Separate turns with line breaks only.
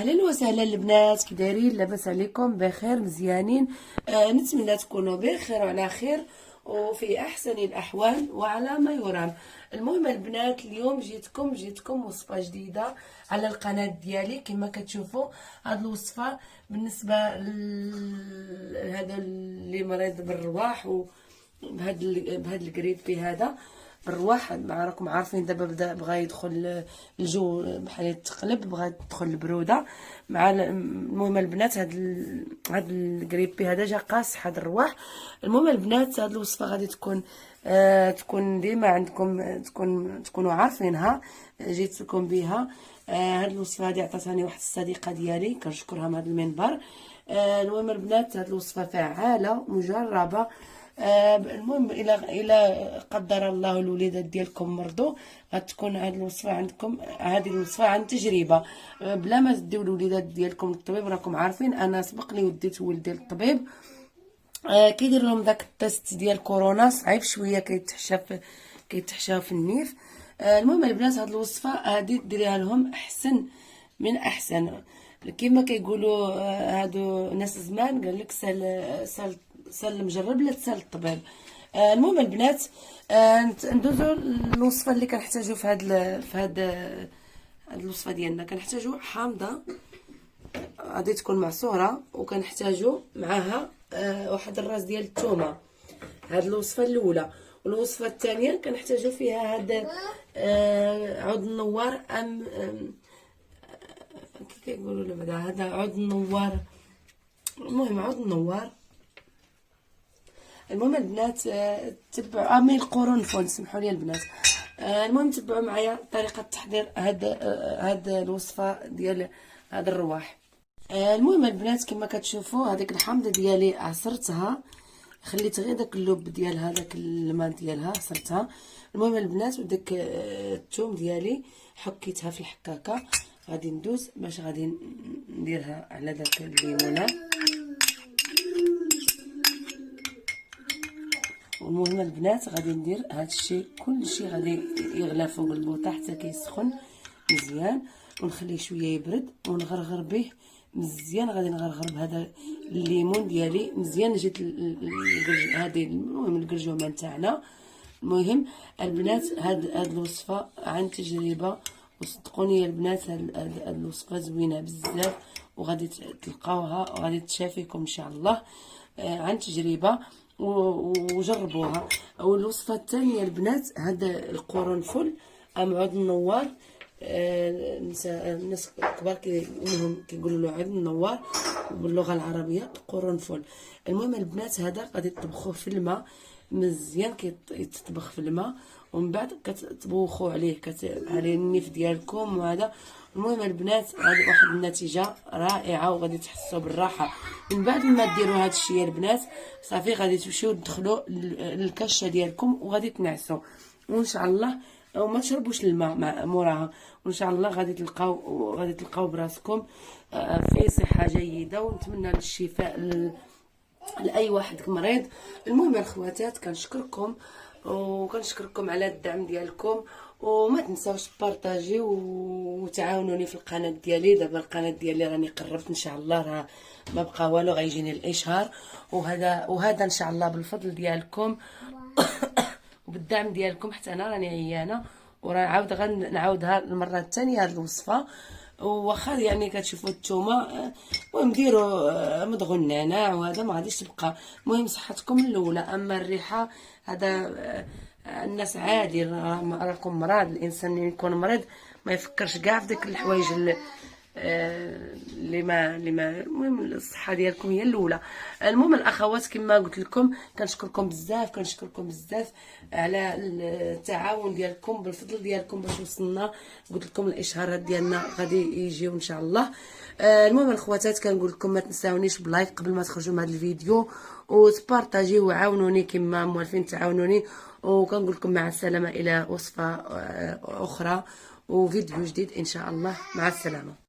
اهلا وسهلا البنات، كي دايرين؟ لاباس عليكم؟ بخير مزيانين؟ نتمنى تكونوا بخير وعلى خير وفي احسن الاحوال وعلى ما يرام. المهم البنات، اليوم جيتكم وصفه جديده على القناه ديالي. كما كتشوفوا هاد الوصفه بالنسبه لهذا اللي مريض بالرواح بهاد الكريبي هذا بالرواح. راكم عارفين دابا بغى يدخل الجو بحال يتقلب، بغى تدخل البروده مع المهم البنات هاد الكريبي هذا جا قاصح هاد الرواح. المهم البنات، هاد الوصفه غادي تكون ديما عندكم، تكونوا عارفينها، جيت لكم بها. هاد الوصفه هذه عطاتني واحد الصديقه ديالي، كنشكرها من هذا المنبر. المهم البنات، هاد الوصفه فعاله مجربه. المهم الى قدر الله الوليدات ديالكم مرضوا، غتكون هذه الوصفه عندكم، هذه الوصفه عن تجربه، بلا ما تديو الوليدات ديالكم للطبيب. راكم عارفين انا سبق لي وديت ولدي للطبيب، كيدير لهم داك التيست ديال كورونا، صعيب شويه، كيتحشى في النيف. المهم البنات، هاد الوصفه هادي ديريها لهم احسن من احسن، كما كيقولوا هادو ناس زمان، قال لك سال المجرب لا تسال الطبيب. المهم البنات، ندوزو الوصفه اللي كنحتاجو في هاد الوصفه ديالنا. كنحتاجو حامضه غادي تكون معصوره، وكنحتاجو معاها واحد الراس ديال الثومه. هاد الوصفه الاولى. والوصفه الثانيه كنحتاجو فيها هاد عود النوار، كي كيقولوا له بعدا هذا عود النوار. المهم عود النوار. المهم البنات، تبعوا من القرنفل، سمحوا لي البنات. المهم تبعوا معايا طريقه تحضير هاد الوصفه ديال هاد الرواح. المهم البنات، كما كتشوفوا هذيك الحامضه ديالي عصرتها، خليت غير داك اللب ديال هذاك الماء ديالها، عصرتها. المهم البنات، وداك الثوم ديالي حكيتها في الحكاكه. غادي ندوز باش غادي نديرها على داك الليمونه. والمهم البنات، غادي ندير هادشي كلشي غادي يغلى فوق البوطه حتى كيسخن مزيان، ونخليه شويه يبرد ونغرغر به مزيان. غادي نغرغر بهذا الليمون ديالي مزيان. جيت هذه المهم القرجومه نتاعنا. المهم البنات، هاد الوصفه عن تجربه، وصدقوني البنات هاد الوصفه زوينه بزاف، وغادي تلقاوها وغادي تشافيكم ان شاء الله، عن تجربه، وجربوها. والوصفه الثانيه البنات، هذا القرنفل ام عود النوار، الناس الكبار كيقولوا له عود النوار، باللغه العربيه القرنفل. المهم البنات، هذا غادي تطبخوه في الماء مزيان، كيتطبخ في الماء، ومن بعد كتطبخوا عليه عليه النيف ديالكم وهذا. المهم البنات، هذه واحد النتيجه رائعه، وغادي تحسوا بالراحه. من بعد ما ديروا هذا الشيء البنات، صافي غادي تمشيو تدخلوا للكشه ديالكم وغادي تنعسوا، وان شاء الله وما تشربوش الماء موراها، وان شاء الله غادي تلقاو براسكم في صحه جيده. ونتمنى الشفاء لاي واحد مريض. المهم الخواتات، كنشكركم على الدعم ديالكم، وما تنساوش بارطاجي وتعاونوني في القناه ديالي. دابا القناه ديالي راني قربت ان شاء الله، راه ما بقى والو، غيجيني الاشهار، وهذا ان شاء الله بالفضل ديالكم وبالدعم ديالكم، حتى انا راني عيانه وراه غنعاودها المره الثانيه هذه الوصفه. واخا يعني كتشوفوا الثومه، المهم ديروا مضغوا النعناع، وهذا ما غاديش تبقى. المهم صحتكم الاولى. اما الريحه هذا الناس عادي، راكم مرض، الانسان اللي يكون مريض ما يفكرش كاع في ديك الحوايج اللي ما المهم الصحه ديالكم هي الاولى. المهم الاخوات، كما قلت لكم كنشكركم بزاف على التعاون ديالكم، بالفضل ديالكم باش وصلنا. قلت لكم الاشهارات ديالنا غادي يجيو ان شاء الله. المهم الخواتات، كنقول لكم ما تنساونيش بلايك قبل ما تخرجوا من هذا الفيديو، وتبارطاجيو وعاونوني كما موالفين تعاونوني. وكنقول لكم مع السلامه الى وصفه اخرى وفيديو جديد ان شاء الله. مع السلامه.